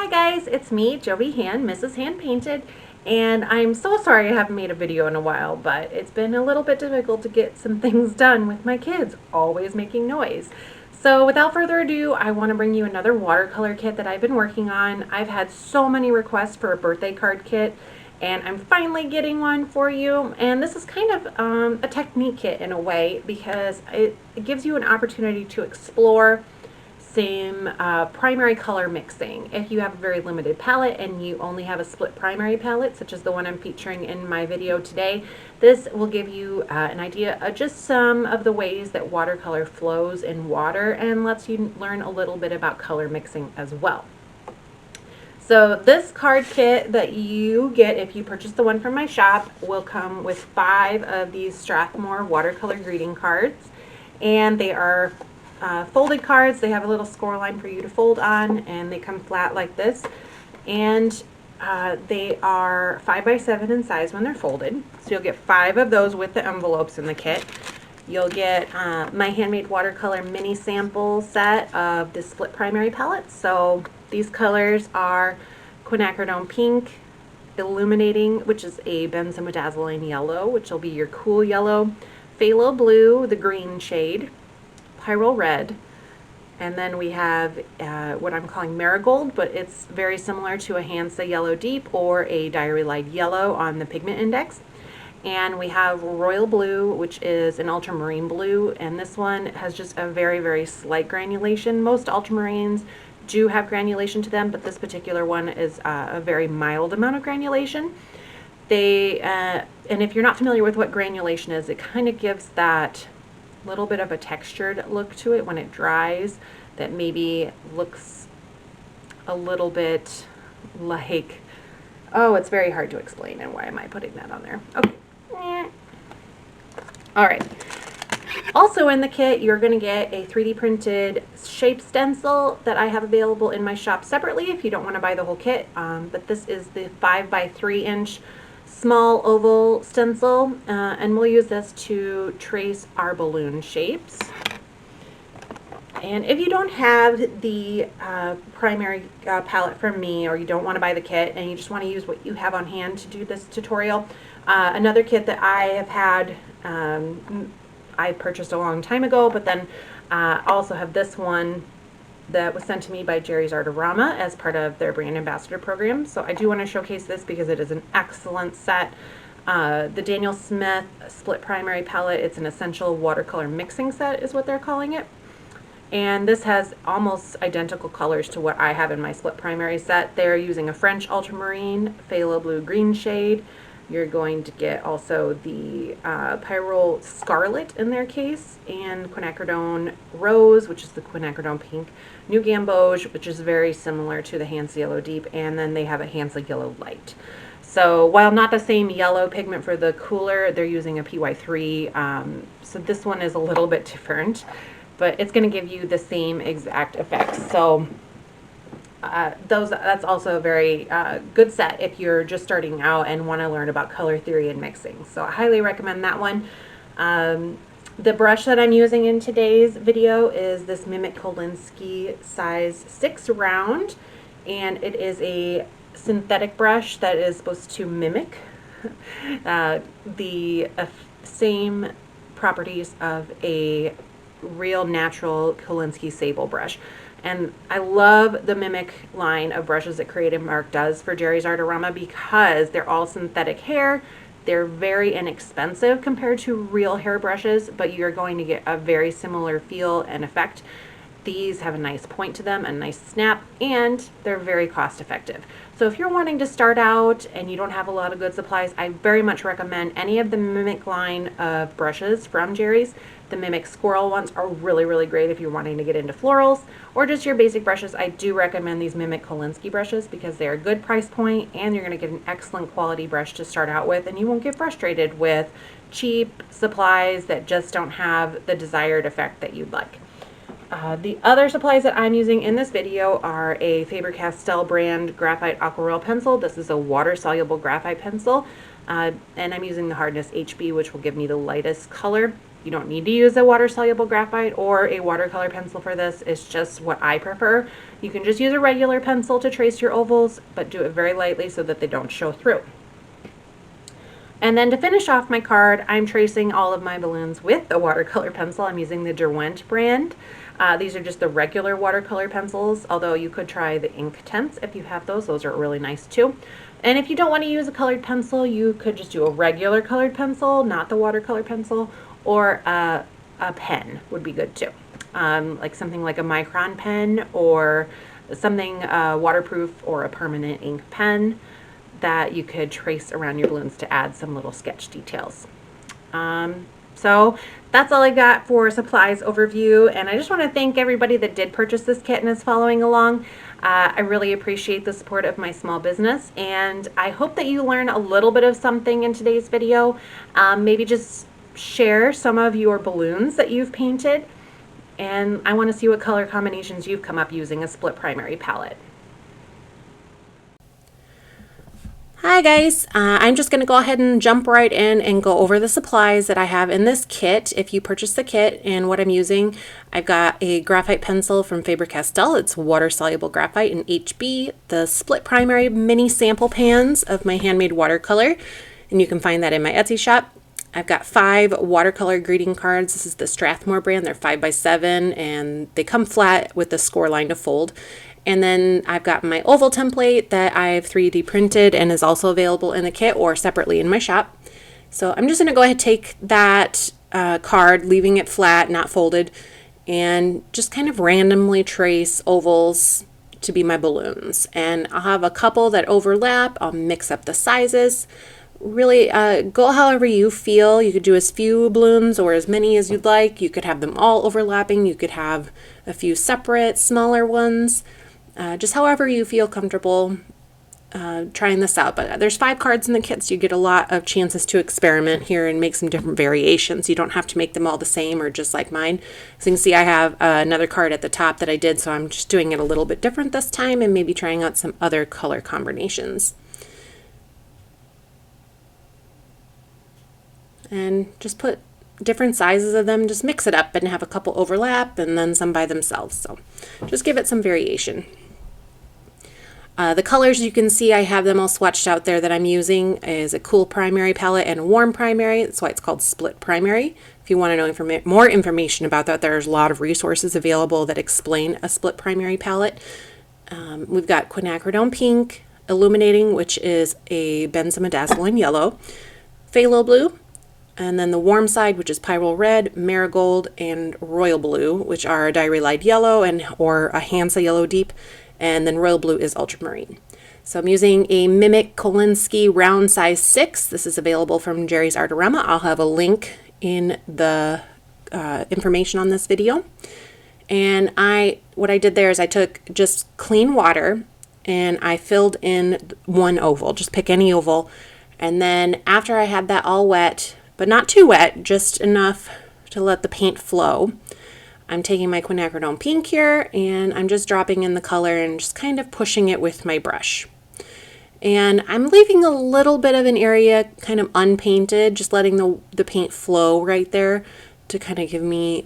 Hi guys, it's me, Joey Hand, Mrs. Hand Painted, and I'm so sorry I haven't made a video in a while, but it's been a little bit difficult to get some things done with my kids, always making noise. So without further ado, I want to bring you another watercolor kit that I've been working on. I've had so many requests for a birthday card kit, and I'm finally getting one for you. And this is kind of a technique kit in a way, because it gives you an opportunity to explore some primary color mixing. If you have a very limited palette and you only have a split primary palette, such as the one I'm featuring in my video today, this will give you an idea of just some of the ways that watercolor flows in water and lets you learn a little bit about color mixing as well. So this card kit that you get if you purchase the one from my shop will come with 5 of these Strathmore watercolor greeting cards, and they are folded cards. They have a little score line for you to fold on, and they come flat like this, and they are 5 by 7 in size when they're folded. So you'll get 5 of those with the envelopes in the kit. You'll get my handmade watercolor mini sample set of the split primary palettes. So these colors are quinacridone pink, illuminating, which is a benzimidazolane yellow, which will be your cool yellow, phthalo blue, the green shade, Pyrrole red, and then we have what I'm calling marigold, but it's very similar to a Hansa yellow deep or a diary light yellow on the pigment index. And we have royal blue, which is an ultramarine blue, and this one has just a very, very slight granulation. Most ultramarines do have granulation to them, but this particular one is a very mild amount of granulation. And if you're not familiar with what granulation is, it kind of gives that little bit of a textured look to it when it dries that maybe looks a little bit like, oh, it's very hard to explain, and why am I putting that on there? Okay. All right. Also in the kit, you're going to get a 3D printed shape stencil that I have available in my shop separately if you don't want to buy the whole kit. But this is the 5 by 3 inch small oval stencil, and we'll use this to trace our balloon shapes. And if you don't have the primary palette from me, or you don't want to buy the kit and you just want to use what you have on hand to do this tutorial, another kit that I have had, I purchased a long time ago, but then I also have this one that was sent to me by Jerry's Artarama as part of their brand ambassador program. So I do want to showcase this because it is an excellent set. The Daniel Smith split primary palette, it's an essential watercolor mixing set is what they're calling it. And this has almost identical colors to what I have in my split primary set. They're using a French ultramarine, phthalo blue green shade. You're going to get also the Pyrrole Scarlet in their case, and quinacridone Rose, which is the quinacridone pink, New Gamboge, which is very similar to the Hansa Yellow Deep, and then they have a Hansa Yellow Light. So while not the same yellow pigment for the cooler, they're using a PY3, so this one is a little bit different, but it's going to give you the same exact effects. So that's also a very good set if you're just starting out and want to learn about color theory and mixing. So I highly recommend that one. The brush that I'm using in today's video is this Mimik Kolinsky size 6 round, and it is a synthetic brush that is supposed to mimic the same properties of a real natural Kolinsky sable brush. And I love the Mimik line of brushes that Creative Mark does for Jerry's Artarama because they're all synthetic hair. They're very inexpensive compared to real hair brushes, but you're going to get a very similar feel and effect. These have a nice point to them, a nice snap, and they're very cost effective. So if you're wanting to start out and you don't have a lot of good supplies, I very much recommend any of the Mimik line of brushes from Jerry's. The Mimik Squirrel ones are really, really great if you're wanting to get into florals, or just your basic brushes. I do recommend these Mimik Kolinsky brushes because they're a good price point and you're going to get an excellent quality brush to start out with, and you won't get frustrated with cheap supplies that just don't have the desired effect that you'd like. The other supplies that I'm using in this video are a Faber-Castell brand graphite aquarelle pencil. This is a water-soluble graphite pencil, and I'm using the hardness HB, which will give me the lightest color. You don't need to use a water-soluble graphite or a watercolor pencil for this. It's just what I prefer. You can just use a regular pencil to trace your ovals, but do it very lightly so that they don't show through. And then to finish off my card, I'm tracing all of my balloons with a watercolor pencil. I'm using the Derwent brand. These are just the regular watercolor pencils, although you could try the Inktense if you have those. Those are really nice too. And if you don't want to use a colored pencil, you could just do a regular colored pencil, not the watercolor pencil, or a pen would be good too. Like something like a micron pen or something waterproof or a permanent ink pen that you could trace around your balloons to add some little sketch details. So that's all I got for supplies overview, and I just want to thank everybody that did purchase this kit and is following along. I really appreciate the support of my small business, and I hope that you learn a little bit of something in today's video. Maybe just share some of your balloons that you've painted, and I want to see what color combinations you've come up using a split primary palette. Hi guys, I'm just going to go ahead and jump right in and go over the supplies that I have in this kit. If you purchase the kit and what I'm using, I've got a graphite pencil from Faber-Castell. It's water-soluble graphite in HB, the split primary mini sample pans of my handmade watercolor, and you can find that in my Etsy shop. I've got 5 watercolor greeting cards. This is the Strathmore brand. They're 5x7 and they come flat with the score line to fold. And then I've got my oval template that I've 3D printed and is also available in the kit or separately in my shop. So I'm just going to go ahead and take that card, leaving it flat, not folded, and just kind of randomly trace ovals to be my balloons. And I'll have a couple that overlap. I'll mix up the sizes. Really go however you feel. You could do as few balloons or as many as you'd like. You could have them all overlapping. You could have a few separate smaller ones. Just however you feel comfortable trying this out. But there's 5 cards in the kit, so you get a lot of chances to experiment here and make some different variations. You don't have to make them all the same or just like mine. So you can see I have another card at the top that I did, so I'm just doing it a little bit different this time and maybe trying out some other color combinations. And just put different sizes of them, just mix it up and have a couple overlap and then some by themselves. So just give it some variation. The colors you can see, I have them all swatched out there that I'm using is a cool primary palette and a warm primary. That's why it's called split primary. If you want to know more information about that, there's a lot of resources available that explain a split primary palette. We've got quinacridone pink, illuminating, which is a benzimidazoline yellow, phthalo blue, and then the warm side, which is pyrrole red, marigold, and royal blue, which are a diarrhea yellow or a Hansa yellow deep, and then royal blue is ultramarine. So I'm using a Mimik Kolinsky Round size 6. This is available from Jerry's Artarama. I'll have a link in the information on this video. And what I did there is I took just clean water and I filled in one oval. Just pick any oval. And then after I had that all wet, but not too wet, just enough to let the paint flow, I'm taking my quinacridone pink here and I'm just dropping in the color and just kind of pushing it with my brush. And I'm leaving a little bit of an area kind of unpainted, just letting the paint flow right there to kind of give me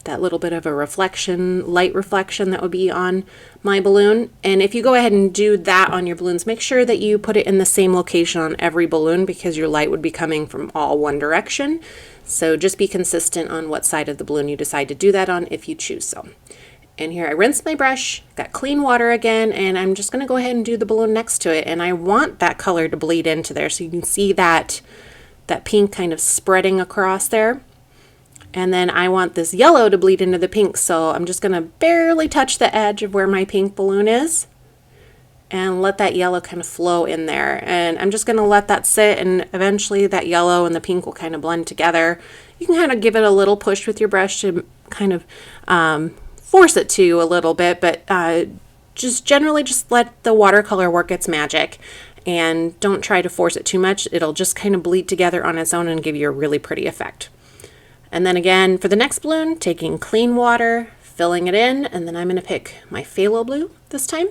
that little bit of a reflection, light reflection that would be on my balloon. And if you go ahead and do that on your balloons, make sure that you put it in the same location on every balloon because your light would be coming from all one direction. So just be consistent on what side of the balloon you decide to do that on if you choose so. And here I rinsed my brush, got clean water again, and I'm just going to go ahead and do the balloon next to it. And I want that color to bleed into there so you can see that pink kind of spreading across there. And then I want this yellow to bleed into the pink, so I'm just going to barely touch the edge of where my pink balloon is and let that yellow kind of flow in there. And I'm just going to let that sit, and eventually that yellow and the pink will kind of blend together. You can kind of give it a little push with your brush to kind of force it to a little bit, but just generally just let the watercolor work its magic and don't try to force it too much. It'll just kind of bleed together on its own and give you a really pretty effect. And then again, for the next balloon, taking clean water, filling it in, and then I'm going to pick my phthalo blue this time.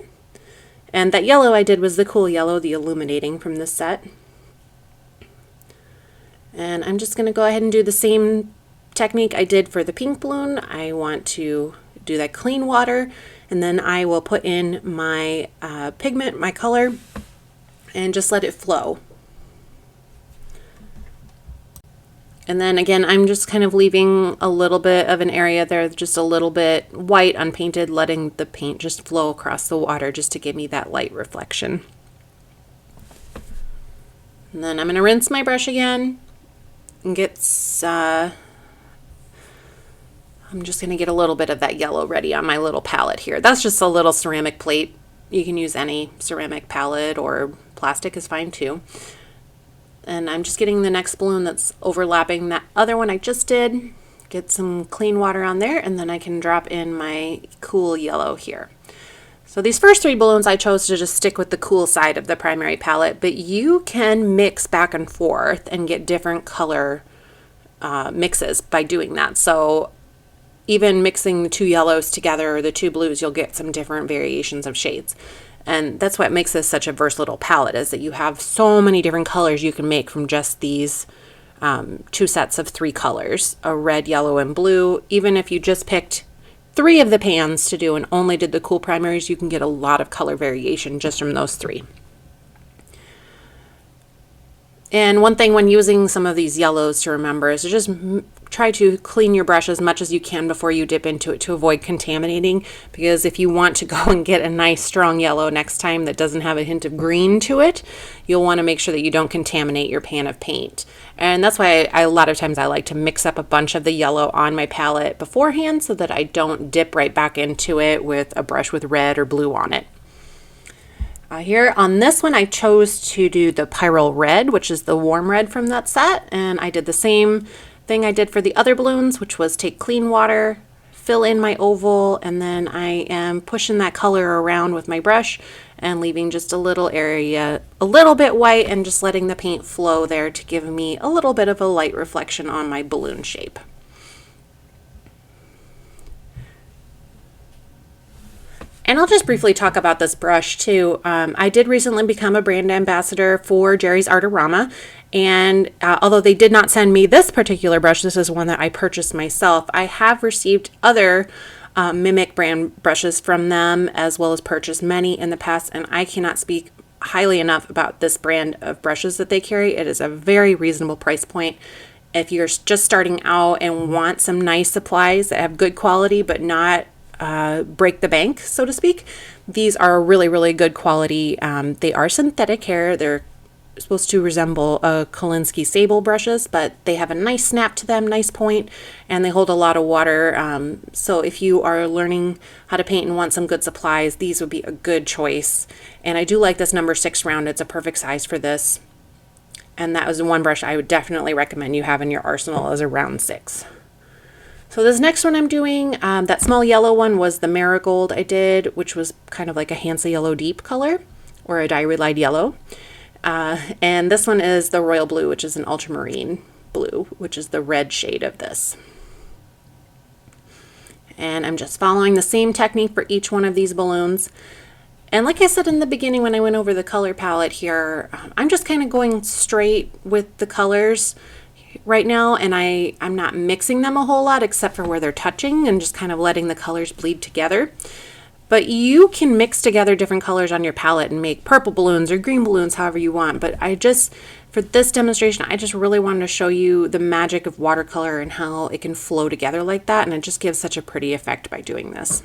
And that yellow I did was the cool yellow, the illuminating from this set. And I'm just going to go ahead and do the same technique I did for the pink balloon, I want to do that clean water, and then I will put in my pigment, my color, and just let it flow. And then again, I'm just kind of leaving a little bit of an area there, just a little bit white, unpainted, letting the paint just flow across the water just to give me that light reflection. And then I'm going to rinse my brush again and I'm just going to get a little bit of that yellow ready on my little palette here. That's just a little ceramic plate. You can use any ceramic palette, or plastic is fine too. And I'm just getting the next balloon that's overlapping that other one I just did. Get some clean water on there, and then I can drop in my cool yellow here. So these first 3 balloons I chose to just stick with the cool side of the primary palette, but you can mix back and forth and get different color mixes by doing that. So even mixing the 2 yellows together or the 2 blues, you'll get some different variations of shades. And that's what makes this such a versatile palette, is that you have so many different colors you can make from just these 2 sets of 3 colors, a red, yellow, and blue. Even if you just picked 3 of the pans to do and only did the cool primaries, you can get a lot of color variation just from those 3. And one thing when using some of these yellows to remember is to just try to clean your brush as much as you can before you dip into it to avoid contaminating, because if you want to go and get a nice strong yellow next time that doesn't have a hint of green to it, you'll want to make sure that you don't contaminate your pan of paint. And that's why a lot of times I like to mix up a bunch of the yellow on my palette beforehand so that I don't dip right back into it with a brush with red or blue on it. Here on this one, I chose to do the Pyrrole Red, which is the warm red from that set, and I did the same thing I did for the other balloons, which was take clean water, fill in my oval, and then I am pushing that color around with my brush and leaving just a little area a little bit white and just letting the paint flow there to give me a little bit of a light reflection on my balloon shape. And I'll just briefly talk about this brush too. I did recently become a brand ambassador for Jerry's Artarama, and although they did not send me this particular brush, this is one that I purchased myself. I have received other Mimik brand brushes from them, as well as purchased many in the past, and I cannot speak highly enough about this brand of brushes that they carry. It is a very reasonable price point. If you're just starting out and want some nice supplies that have good quality but not break the bank, so to speak, these are really, really good quality. They are synthetic hair. They're supposed to resemble a Kolinsky sable brushes, but they have a nice snap to them, nice point, and they hold a lot of water. So if you are learning how to paint and want some good supplies, these would be a good choice. And I do like this number 6 round. It's a perfect size for this. And that was the one brush I would definitely recommend you have in your arsenal as a round 6. So this next one I'm doing, that small yellow one was the Marigold I did, which was kind of like a Hansa Yellow Deep color, or a Diary Light Yellow. And this one is the Royal Blue, which is an ultramarine blue, which is the red shade of this. And I'm just following the same technique for each one of these balloons. And like I said in the beginning when I went over the color palette here, I'm just kind of going straight with the colors right now, and I'm not mixing them a whole lot except for where they're touching and just kind of letting the colors bleed together. But you can mix together different colors on your palette and make purple balloons or green balloons however you want. But for this demonstration, I just really wanted to show you the magic of watercolor and how it can flow together like that, and it just gives such a pretty effect by doing this.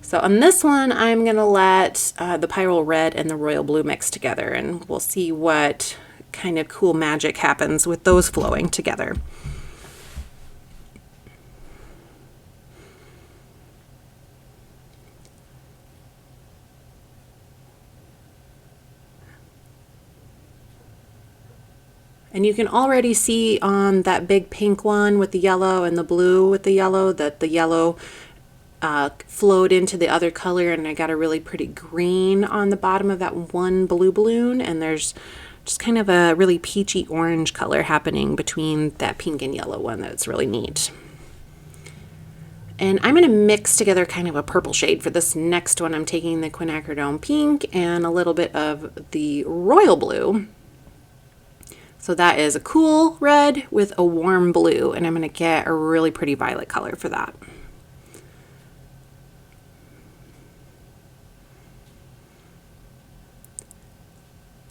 So on this one, I'm going to let the Pyrrole Red and the Royal Blue mix together, and we'll see what kind of cool magic happens with those flowing together. And you can already see on that big pink one with the yellow and the blue with the yellow that the yellow flowed into the other color, and I got a really pretty green on the bottom of that one blue balloon, and there's just kind of a really peachy orange color happening between that pink and yellow one that's really neat. And I'm going to mix together kind of a purple shade for this next one. I'm taking the quinacridone pink and a little bit of the royal blue. So that is a cool red with a warm blue, and I'm going to get a really pretty violet color for that.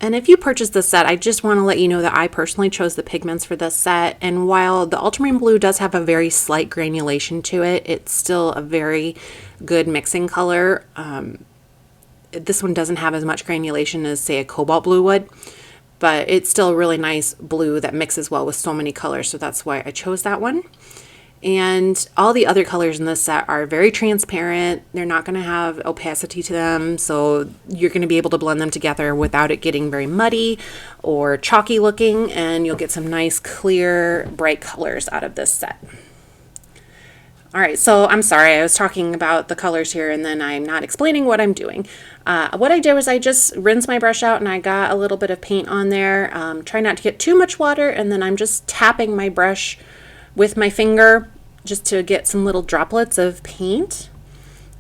And if you purchase this set, I just want to let you know that I personally chose the pigments for this set. And while the ultramarine blue does have a very slight granulation to it, it's still a very good mixing color. This one doesn't have as much granulation as, say, a cobalt blue would, but it's still a really nice blue that mixes well with so many colors. So that's why I chose that one. And all the other colors in this set are very transparent. They're not going to have opacity to them, so you're going to be able to blend them together without it getting very muddy or chalky looking, and you'll get some nice, clear, bright colors out of this set. All right, so I'm sorry, I was talking about the colors here and then I'm not explaining what I'm doing. What I did was I just rinsed my brush out and I got a little bit of paint on there. Try not to get too much water, and then I'm just tapping my brush with my finger just to get some little droplets of paint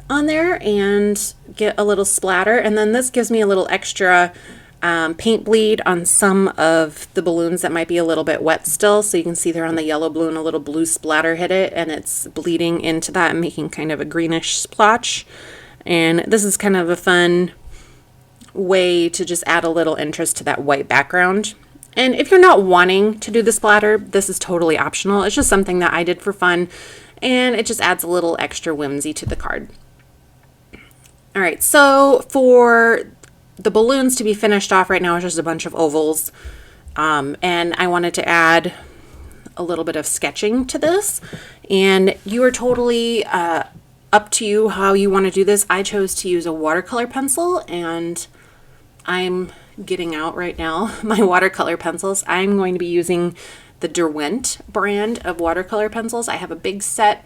on there and get a little splatter. And then this gives me a little extra paint bleed on some of the balloons that might be a little bit wet still. So you can see there on the yellow balloon, a little blue splatter hit it and it's bleeding into that and making kind of a greenish splotch. And this is kind of a fun way to just add a little interest to that white background. And if you're not wanting to do the splatter, this is totally optional. It's just something that I did for fun, and it just adds a little extra whimsy to the card. All right, so for the balloons to be finished off right now is just a bunch of ovals, and I wanted to add a little bit of sketching to this, and you are totally up to you how you want to do this. I chose to use a watercolor pencil, and I'm getting out right now my watercolor pencils. I'm going to be using the Derwent brand of watercolor pencils. I have a big set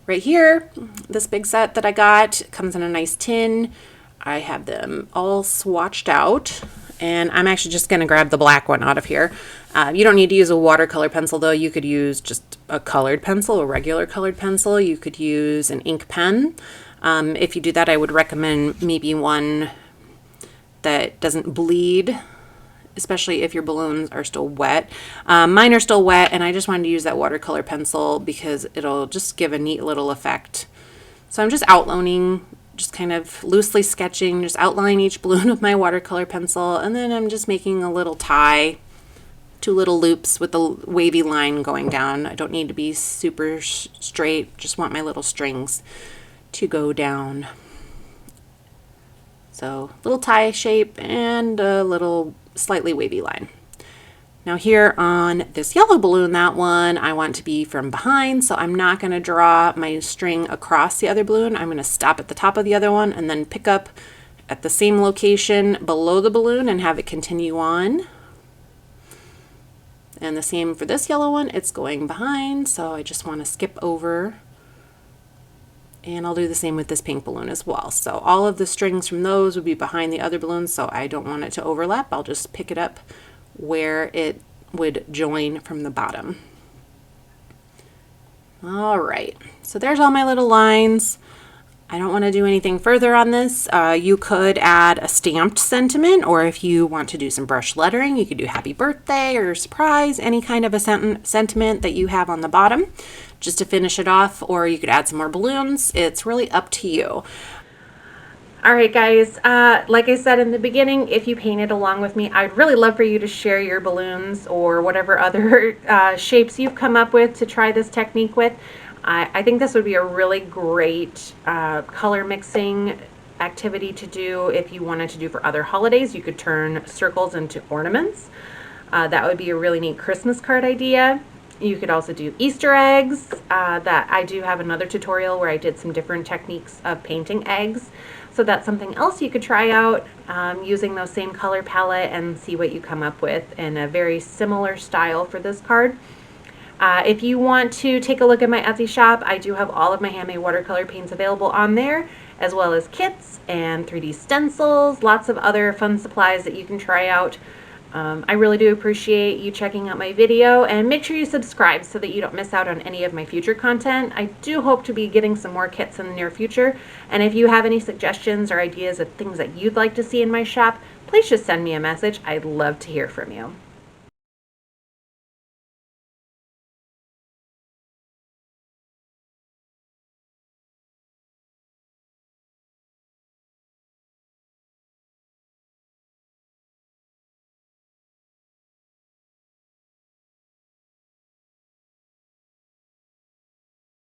right here. This big set that I got comes in a nice tin. I have them all swatched out, and I'm actually just going to grab the black one out of here. You don't need to use a watercolor pencil though. You could use just a colored pencil, a regular colored pencil. You could use an ink pen. If you do that, I would recommend maybe one that doesn't bleed, especially if your balloons are still wet. Mine are still wet, and I just wanted to use that watercolor pencil because it'll just give a neat little effect. So I'm just outlining, just kind of loosely sketching, just outlining each balloon with my watercolor pencil, and then I'm just making a little tie, 2 little loops with a wavy line going down. I don't need to be super straight, just want my little strings to go down. So little tie shape and a little slightly wavy line. Now here on this yellow balloon, that one I want to be from behind, so I'm not going to draw my string across the other balloon. I'm going to stop at the top of the other one and then pick up at the same location below the balloon and have it continue on. And the same for this yellow one, it's going behind, so I just want to skip over. And I'll do the same with this pink balloon as well. So all of the strings from those would be behind the other balloons, so I don't want it to overlap. I'll just pick it up where it would join from the bottom. All right, so there's all my little lines. I don't want to do anything further on this. You could add a stamped sentiment, or if you want to do some brush lettering, you could do happy birthday or surprise, any kind of a sentiment that you have on the bottom just to finish it off, or you could add some more balloons. It's really up to you. All right, guys, like I said in the beginning, if you painted along with me, I'd really love for you to share your balloons or whatever other shapes you've come up with to try this technique with. I think this would be a really great color mixing activity to do if you wanted to do for other holidays. You could turn circles into ornaments. That would be a really neat Christmas card idea. You could also do Easter eggs. That I do have another tutorial where I did some different techniques of painting eggs. So that's something else you could try out using those same color palette and see what you come up with in a very similar style for this card. If you want to take a look at my Etsy shop, I do have all of my handmade watercolor paints available on there, as well as kits and 3D stencils, lots of other fun supplies that you can try out. I really do appreciate you checking out my video, and make sure you subscribe so that you don't miss out on any of my future content. I do hope to be getting some more kits in the near future, and if you have any suggestions or ideas of things that you'd like to see in my shop, please just send me a message. I'd love to hear from you.